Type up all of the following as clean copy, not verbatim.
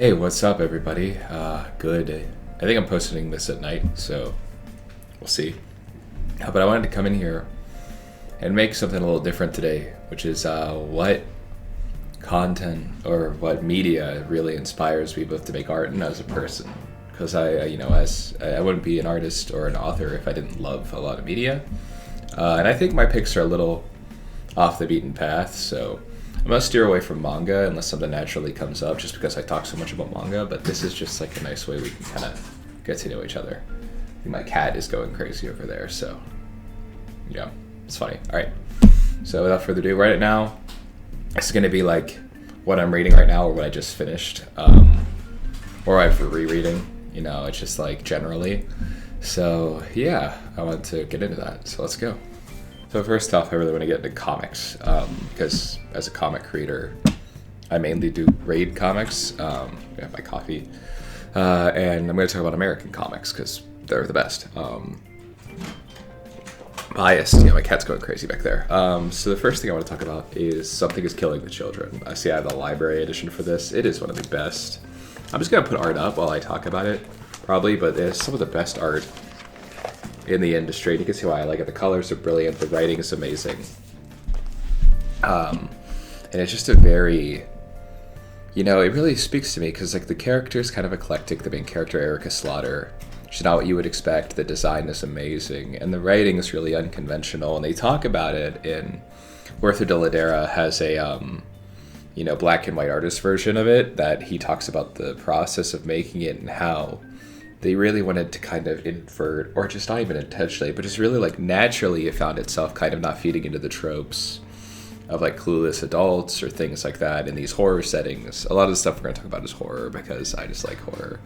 Hey, what's up, everybody? Good. I think I'm posting this at night, so we'll see. But I wanted to come in here and make something a little different today, which is what content or what media really inspires me both to make art and as a person. Because as I wouldn't be an artist or an author if I didn't love a lot of media. And I think my picks are a little off the beaten path, so I'm gonna steer away from manga unless something naturally comes up, just because I talk so much about manga. But this is just like a nice way we can kind of get to know each other. I think my cat is going crazy over there, so yeah, it's funny. All right, so without further ado, right now, this is gonna be like what I'm reading right now or what I just finished, or I've rereading. It's just like generally. So yeah, I want to get into that. So let's go. So first off, I really want to get into comics, because as a comic creator, I mainly do raid comics. I have my coffee, and I'm going to talk about American comics because they're the best. Biased, my cat's going crazy back there. So the first thing I want to talk about is Something is Killing the Children. I see I have the library edition for this. It is one of the best. I'm just going to put art up while I talk about it, probably, but it's some of the best art in the industry. You can see why I like it. The colors are brilliant. The writing is amazing. And it's just a very, it really speaks to me because like the character is kind of eclectic. The main character, Erica Slaughter, she's not what you would expect. The design is amazing. And the writing is really unconventional. And they talk about it in Werther Dell'Edera has a, black and white artist version of it that he talks about the process of making it and how they really wanted to kind of invert, or just not even intentionally, but just really like naturally it found itself kind of not feeding into the tropes of like clueless adults or things like that in these horror settings. A lot of the stuff we're going to talk about is horror because I just like horror.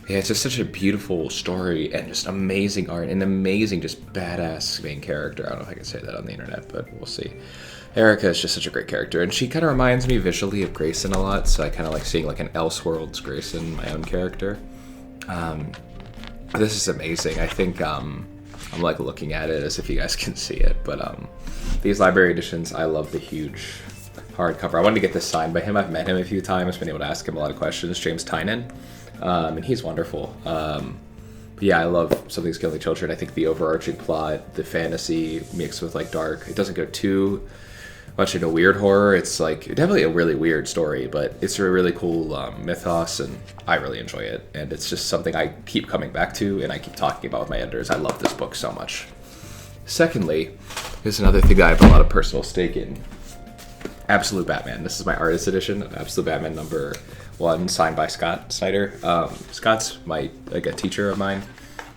It's just such a beautiful story and just amazing art and amazing just badass main character. I don't know if I can say that on the internet, but we'll see. Erica is just such a great character, and she kind of reminds me visually of Grayson a lot, so I kind of like seeing like an Elseworlds Grayson, my own character. This is amazing. I think I'm like looking at it as if you guys can see it, but these library editions, I love the huge hardcover. I wanted to get this signed by him. I've met him a few times, been able to ask him a lot of questions. James Tynion, and he's wonderful. But yeah, I love Something's Killing Children. I think the overarching plot, the fantasy mixed with like dark, it doesn't go too much into weird horror. It's like definitely a really weird story, but it's a really cool mythos, and I really enjoy it. And it's just something I keep coming back to, and I keep talking about with my editors. I love this book so much. Secondly, here's another thing that I have a lot of personal stake in. Absolute Batman. This is my artist edition of Absolute Batman #1, signed by Snyder. Scott's a teacher of mine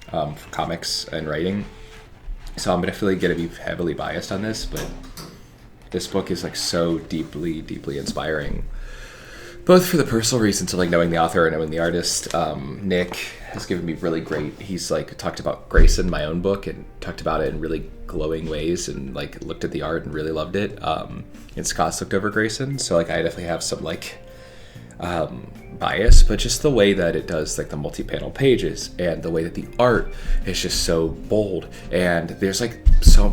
for comics and writing, so I'm definitely going to be heavily biased on this, but this book is like so deeply, deeply inspiring, both for the personal reasons of like knowing the author and knowing the artist. Nick has given me really great. He's like talked about Grayson, my own book, and talked about it in really glowing ways, and like looked at the art and really loved it. And Scott's looked over Grayson, so like I definitely have some like bias, but just the way that it does like the multi-panel pages and the way that the art is just so bold, and there's like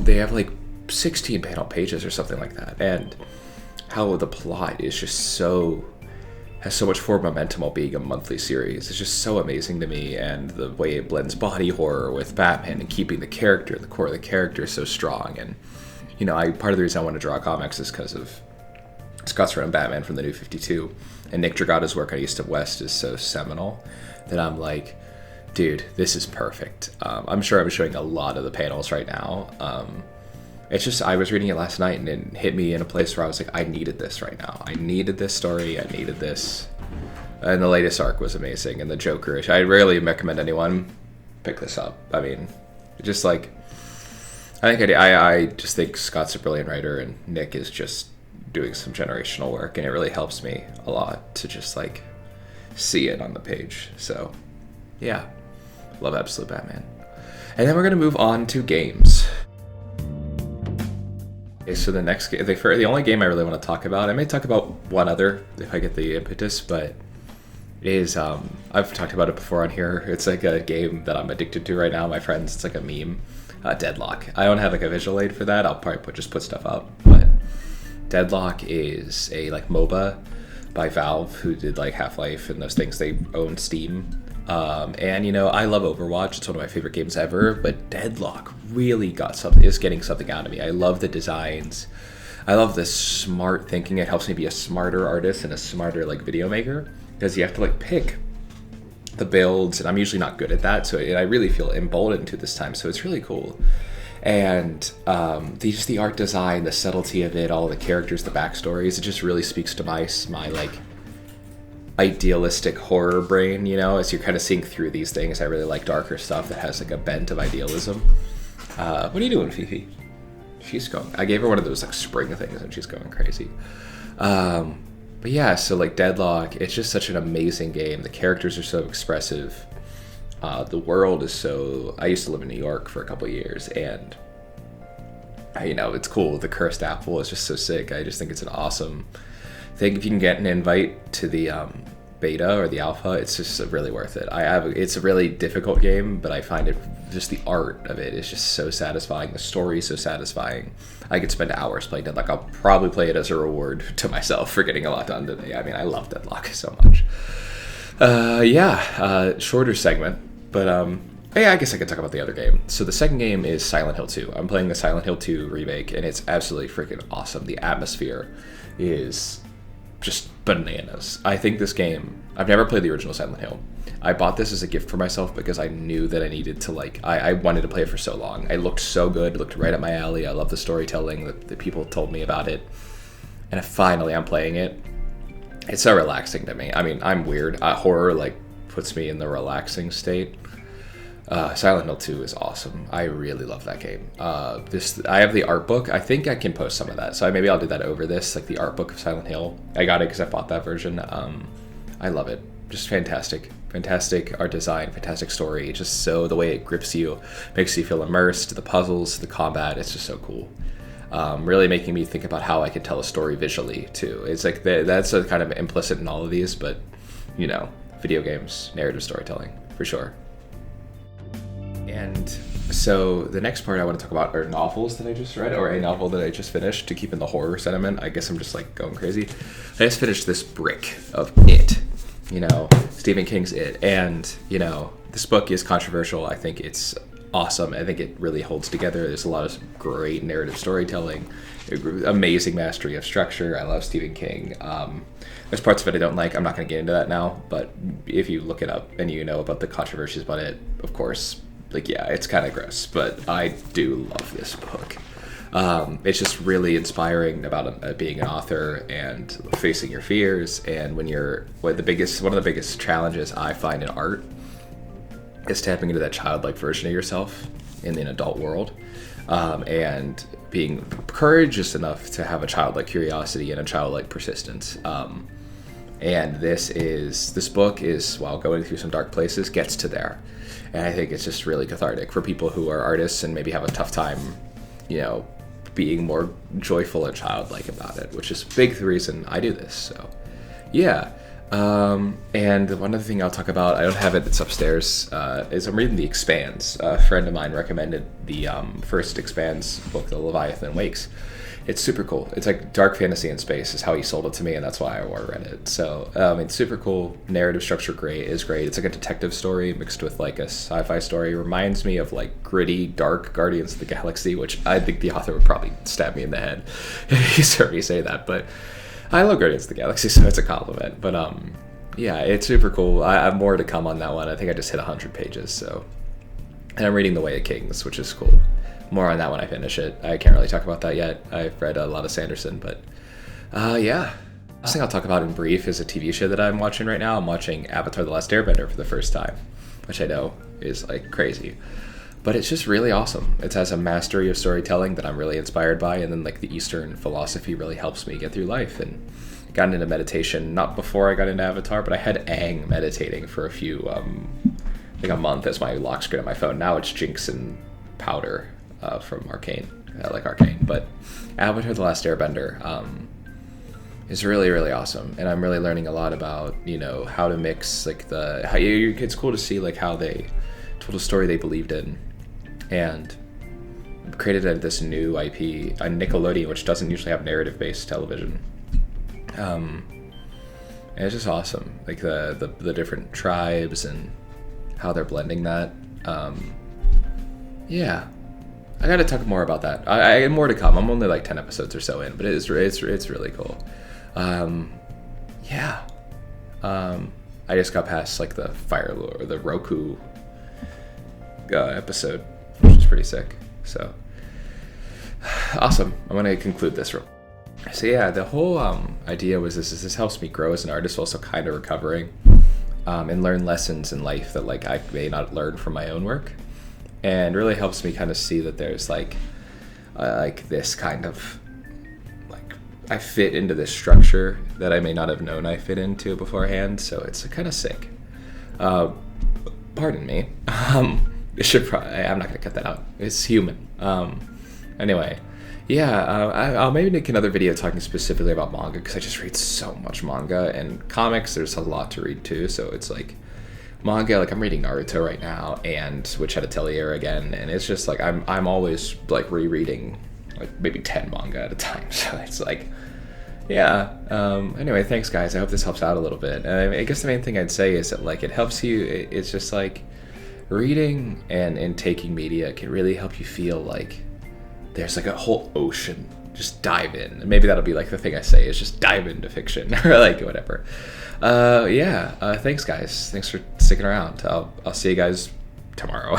they have like 16 panel pages or something like that, and how the plot is just has so much forward momentum while being a monthly series. It's just so amazing to me, and the way it blends body horror with Batman and keeping the core of the character so strong. And part of the reason I want to draw comics is because of Scott's run on Batman from the New 52, and Nick Dragotta's work on East of West is so seminal that I'm like, dude, this is perfect. I'm sure I'm showing a lot of the panels right now. It's just, I was reading it last night and it hit me in a place where I was like, I needed this right now. I needed this story. I needed this. And the latest arc was amazing. And the Joker, I rarely recommend anyone pick this up. I mean, just like, I just think Scott's a brilliant writer, and Nick is just doing some generational work, and it really helps me a lot to just like see it on the page. So yeah, love Absolute Batman. And then we're going to move on to games. Okay, so the next game, the only game I really want to talk about, I may talk about one other if I get the impetus, but is, I've talked about it before on here. It's like a game that I'm addicted to right now, my friends. It's like a meme. Deadlock. I don't have like a visual aid for that. I'll probably just put stuff up, but Deadlock is a like MOBA by Valve, who did like Half-Life and those things. They own Steam. And you know, I love Overwatch. It's one of my favorite games ever, but Deadlock really is getting something out of me. I love the designs. I love the smart thinking. It helps me be a smarter artist and a smarter like video maker, because you have to like pick the builds, and I'm usually not good at that, so I really feel emboldened to this time, so it's really cool. And just the art design, the subtlety of it, all the characters, the backstories, it just really speaks to my like idealistic horror brain, you know, as you're kind of seeing through these things. I really like darker stuff that has like a bent of idealism. What are you doing, Fifi? She's going, I gave her one of those like spring things and she's going crazy. But yeah, so like Deadlock, it's just such an amazing game. The characters are so expressive. The world is so... I used to live in New York for a couple of years, and you know, it's cool. The Cursed Apple is just so sick. I just think it's an awesome thing. If you can get an invite to the beta or the alpha, it's just really worth it. It's a really difficult game, but I find it, just the art of it is just so satisfying. The story is so satisfying. I could spend hours playing Deadlock. I'll probably play it as a reward to myself for getting a lot done today. I mean, I love Deadlock so much. Shorter segment, but yeah, I guess I could talk about the other game. So the second game is Silent Hill 2. I'm playing the Silent Hill 2 remake, and it's absolutely freaking awesome. The atmosphere is just bananas. I think this game, I've never played the original Silent Hill. I bought this as a gift for myself because I knew that I needed to, like, I wanted to play it for so long. It looked so good, it looked right up my alley. I love the storytelling that people told me about it. And finally I'm playing it. It's so relaxing to me. I mean, I'm weird. Horror, like, puts me in the relaxing state. Silent Hill 2 is awesome. I really love that game. I have the art book. I think I can post some of that, so maybe I'll do that over this, like the art book of Silent Hill. I got it because I bought that version. I love it. Just fantastic art design, fantastic story. Just so the way it grips you, makes you feel immersed. The puzzles, the combat, it's just so cool. Really making me think about how I could tell a story visually too. It's like that's a kind of implicit in all of these, but you know, video games, narrative storytelling for sure. And so the next part I want to talk about are novels that I just read, or a novel that I just finished, to keep in the horror sentiment. I guess I'm just like going crazy. I just finished this brick of It, you know, Stephen King's It. And, you know, this book is controversial. I think it's awesome. I think it really holds together. There's a lot of great narrative storytelling, amazing mastery of structure. I love Stephen King. There's parts of it I don't like. I'm not going to get into that now, but if you look it up and you know about the controversies about it, of course, like, yeah, it's kind of gross, but I do love this book. It's just really inspiring about being an author and facing your fears. And when you're one of the biggest challenges I find in art is tapping into that childlike version of yourself in an adult world, and being courageous enough to have a childlike curiosity and a childlike persistence. And this book is, while going through some dark places, gets to there. And I think it's just really cathartic for people who are artists and maybe have a tough time, you know, being more joyful and childlike about it, which is a big reason I do this. So, yeah. And one other thing I'll talk about, I don't have it, it's upstairs, is I'm reading The Expanse. A friend of mine recommended the first Expanse book, The Leviathan Wakes. It's super cool. It's like dark fantasy in space is how he sold it to me, and that's why I read it. So it's super cool. Narrative structure is great. It's like a detective story mixed with like a sci-fi story. It reminds me of like gritty, dark Guardians of the Galaxy, which I think the author would probably stab me in the head if he's heard me say that. But I love Guardians of the Galaxy, so it's a compliment. But yeah, it's super cool. I have more to come on that one. I think I just hit 100 pages. So, and I'm reading The Way of Kings, which is cool. More on that when I finish it. I can't really talk about that yet. I've read a lot of Sanderson, but yeah. Last thing I'll talk about in brief is a TV show that I'm watching right now. I'm watching Avatar: The Last Airbender for the first time, which I know is like crazy, but it's just really awesome. It has a mastery of storytelling that I'm really inspired by, and then like the Eastern philosophy really helps me get through life. And got into meditation, not before I got into Avatar, but I had Aang meditating for like a month as my lock screen on my phone. Now it's Jinx and Powder from Arcane. I like Arcane, but Avatar: The Last Airbender is really, really awesome, and I'm really learning a lot about, you know, how to mix like it's cool to see like how they told a story they believed in and created this new IP on Nickelodeon, which doesn't usually have narrative-based television. And it's just awesome, like the different tribes and how they're blending that. Yeah, I gotta talk more about that. I have more to come. I'm only like 10 episodes or so in, but it's really cool. Yeah. I just got past like the Fire Lord or the Roku episode, which is pretty sick. So awesome. I'm gonna conclude this real. So yeah, the whole idea was this helps me grow as an artist, also kind of recovering, and learn lessons in life that like I may not learn from my own work, and really helps me kind of see that there's like this kind of like I fit into this structure that I may not have known I fit into beforehand. So it's kind of sick. Pardon me. It should I'm not gonna cut that out. It's human. Anyway. Yeah, I'll maybe make another video talking specifically about manga, because I just read so much manga, and comics, there's a lot to read too, so it's like, manga, like I'm reading Naruto right now, and Witch Had a Tellier again, and it's just like, I'm always like rereading like maybe 10 manga at a time, so it's like, yeah, anyway, thanks guys, I hope this helps out a little bit. And I guess the main thing I'd say is that like, it helps you, it's just like, reading and taking media can really help you feel like, there's like a whole ocean, just dive in. And maybe that'll be like the thing I say is just dive into fiction or like whatever. Yeah, thanks guys. Thanks for sticking around. I'll see you guys tomorrow.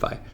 Bye.